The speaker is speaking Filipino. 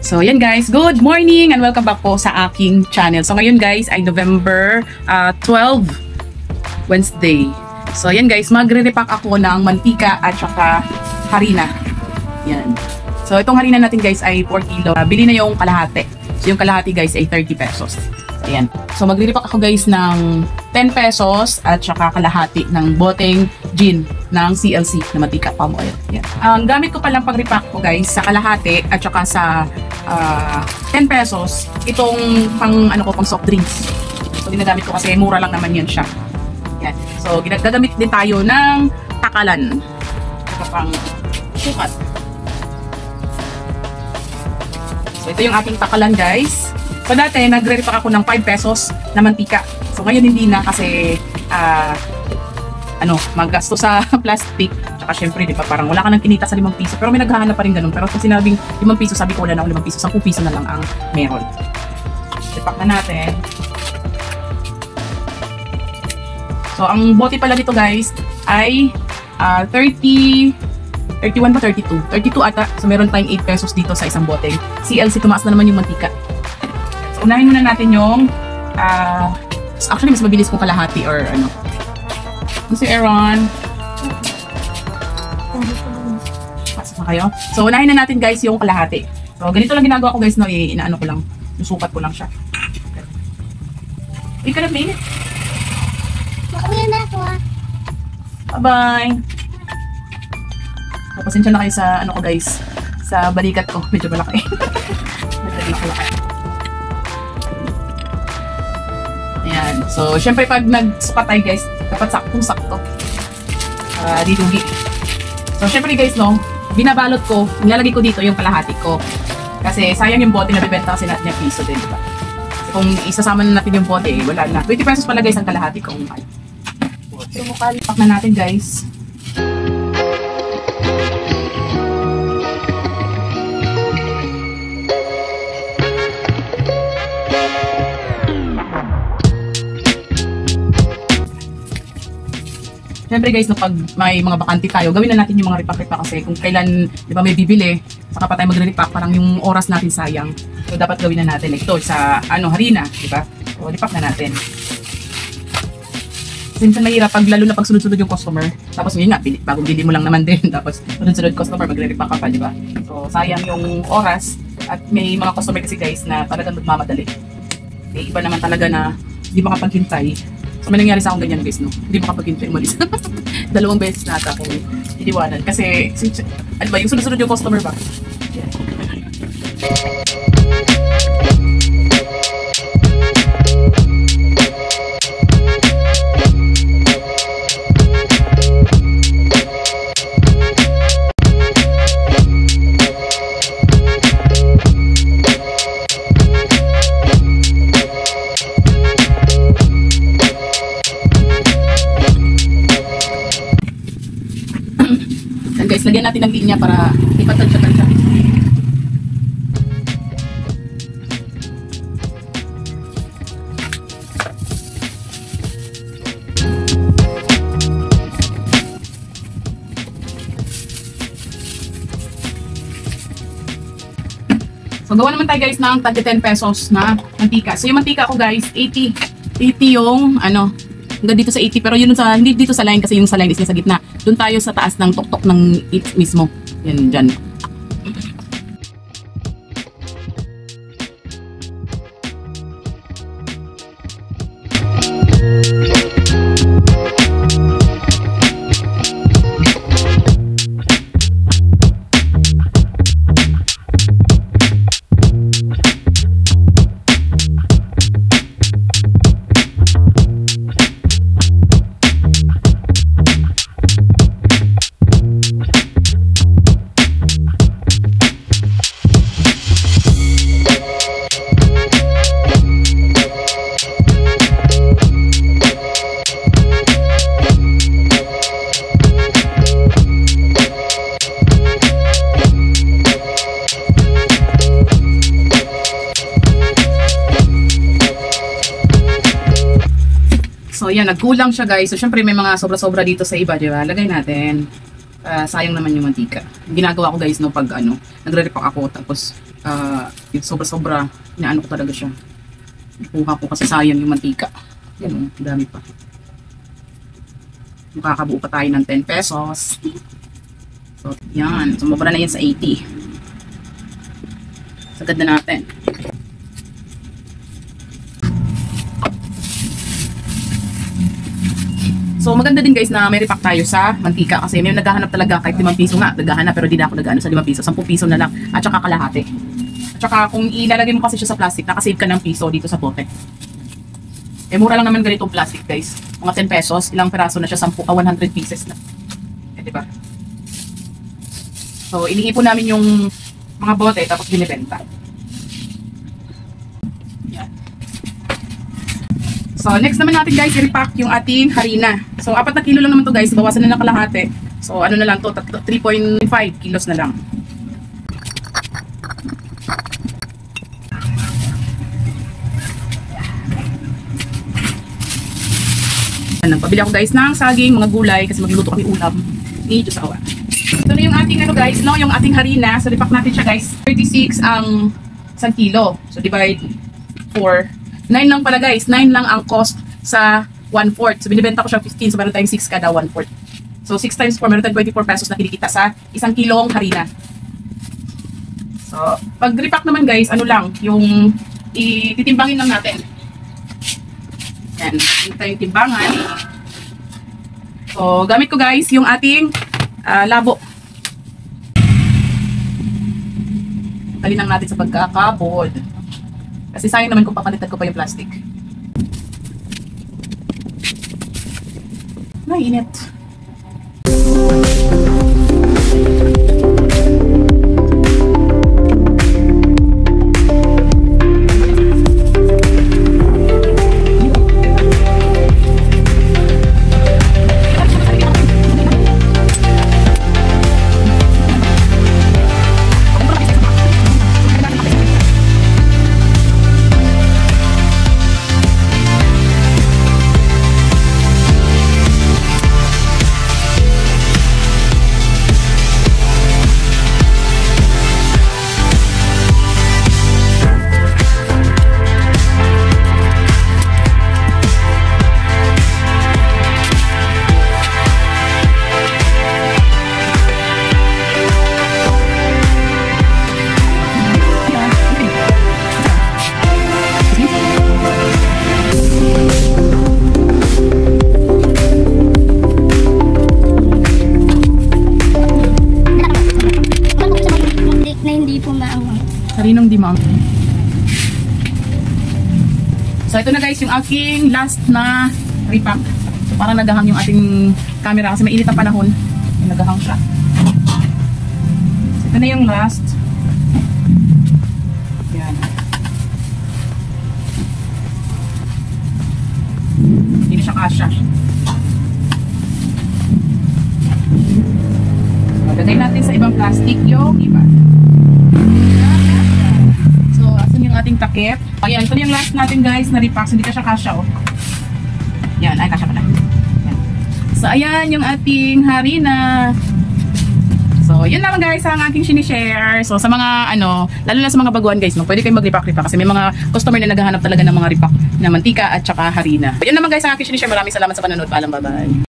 So, yan guys, good morning and welcome back po sa aking channel. So, ngayon guys ay November 12, Wednesday. So, yan guys, magre-repack ako ng mantika at saka harina. Yan. So, itong harina natin guys ay 4 kilo. Bili na yung kalahati. So, yung kalahati guys ay 30 pesos. Ayan. So, magre-repack ako guys ng 10 pesos at saka kalahati ng boteng gin ng CLC na mantika palm oil. Ayan. Ang gamit ko palang pag-repack ko guys sa kalahati at saka sa 10 pesos, itong pang soft drinks. So, ginagamit ko kasi mura lang naman yan siya. Ayan. So, gagamit din tayo ng takalan. Saka pang sukat. So, ito yung ating takalan guys. So, dati, nagre-repack ako ng 5 pesos na mantika. So, ngayon hindi na kasi, maggasto sa plastic. Tsaka, syempre, di ba, parang wala ka nang kinita sa 5 piso. Pero may naghahanap pa rin ganun. Pero kung sinabing 5 piso, sabi ko wala na ako 5 piso. 10 piso na lang ang meron. Repack na natin. So, ang bote pala dito, guys, ay 31 ba? 32 ata. So, meron tayong 8 pesos dito sa isang bote. CLC, tumaas na naman yung mantika. Unahin muna natin yung actually mas mabilis kung kalahati or ano. Si Aaron. Pasok na kayo. So unahin na natin guys yung kalahati. So ganito lang ginagawa ko guys, no, inaano ko lang, susukat ko lang siya. Ika na play. Makuya na ako ah. Bye-bye. Pasensya na kayo sa ano ko guys, sa balikat ko, medyo malaki. Medyo malaki. Ayan. So, syempre pag nagsukat tayo guys, dapat saktong-sakto. Di dugi. So, syempre guys, no, binabalot ko, nilalagay ko dito yung kalahati ko. Kasi sayang yung bote na bibenta kasi natin yung piso din, diba? Kasi kung isasama na natin yung bote, wala na. 20 pesos pala guys ang kalahati ko. So, mukalipak na natin guys. Siyempre guys, no, pag may mga bakante tayo, gawin na natin yung mga repack-repack kasi kung kailan, di ba, may bibili, saka pa tayo magre-repack, parang yung oras natin sayang. So, dapat gawin na natin. Like ito, sa harina, di ba? So, repack na natin. Minsan mahirap, lalo na pag sunod-sunod yung customer. Tapos yun nga, bagong bili mo lang naman din. Tapos sunod-sunod customer, magre-repack ka pa, di ba? So, sayang yung oras. At may mga customer kasi guys na talagang magmamadali. Eh, iba naman talaga na hindi makapaghintay. So, may nangyari sa akong ganyan guys, no? Hindi makapaghintay umalis. 2 beses na ata akong iniwanan. Kasi, ano ba, yung sunod-sunod yung customer ba? Yeah. Guys, lagyan natin ng linya para ipatansya-tansya. So, gawa naman tayo guys ng tag 10 pesos na mantika. So, yung mantika ko guys, 80 yung hanggang dito sa 80, pero yun sa, hindi dito sa line kasi yung sa line is sa gitna. Doon tayo sa taas ng tuktok ng 8 mismo. Yan, dyan. So, yan, nagkulang siya guys. So, syempre may mga sobra-sobra dito sa iba, di ba? Lagay natin. Sayang naman yung mantika. Ginagawa ko guys, no, pag nagre-repack ako, tapos Yung sobra-sobra, inaano ko talaga siya. Kuha ko kasi sayang yung mantika. Yan, dami pa. Makakabuo pa tayo ng 10 pesos. So, yan. Sumobra na yan sa 80. Sagad na natin. So, maganda din guys na may repack tayo sa mantika kasi may naghahanap talaga kahit 5 piso nga. Naghahanap pero di na ako nag-ano sa 5 piso. 10 piso na lang at saka kalahati. At saka kung ilalagay mo kasi siya sa plastic, nakasave ka ng piso dito sa bote. Eh, mura lang naman ganitong plastic guys. Mga 10 pesos, ilang peraso na siya, 100 pieces na. Eh, diba? So, iniipon namin yung mga bote tapos binibenta. Yan. So, next naman natin guys, i-repack yung ating harina. So, 4 na kilo lang naman to guys, bawasan na ng kalahati. So, ano na lang to, 3.5 kilos na lang. Nagpabili ako guys ng saging, mga gulay kasi magluluto kami ulam ni Josawa. So na yung ating ano guys, no, yung ating harina. So repack natin siya guys. 36 ang 1 kilo. So divide 4. 9 lang pala guys. 9 lang ang cost sa 1/4. So binibenta ko siya 15. So meron tayong 6 kada 1/4. So 6 times 4, meron tayong 24 pesos na kinikita sa 1 kilong harina. So pag repack naman guys, ano lang, yung ititimbangin lang natin. Yan, ito yung timbangan. So, gamit ko guys yung ating labo. Talin lang natin sa pagkakabod. Kasi sayang naman kung papalitan ko pa yung plastic. Mainit. Karinong di ma'am. So ito na guys yung aking last na repack. So parang nagahang yung ating camera kasi mainit ang panahon. Nagahang siya. So ito na yung last. Yan. Hindi na siya kasya. Lagay natin sa ibang plastic yung iba. Ating takip. Ayan, ito yung last natin guys na repack. Hindi ka siya kasya oh. Yan, ay kasya pala. Yan. So ayan yung ating harina. So yun lang guys ang aking sinishare. So sa mga ano, lalo na sa mga baguhan guys, no, pwede kayong mag-repack-repack kasi may mga customer na naghahanap talaga ng mga repack na mantika at saka harina. So yun naman guys ang aking sinishare. Maraming salamat sa panonood. Paalam, bye-bye.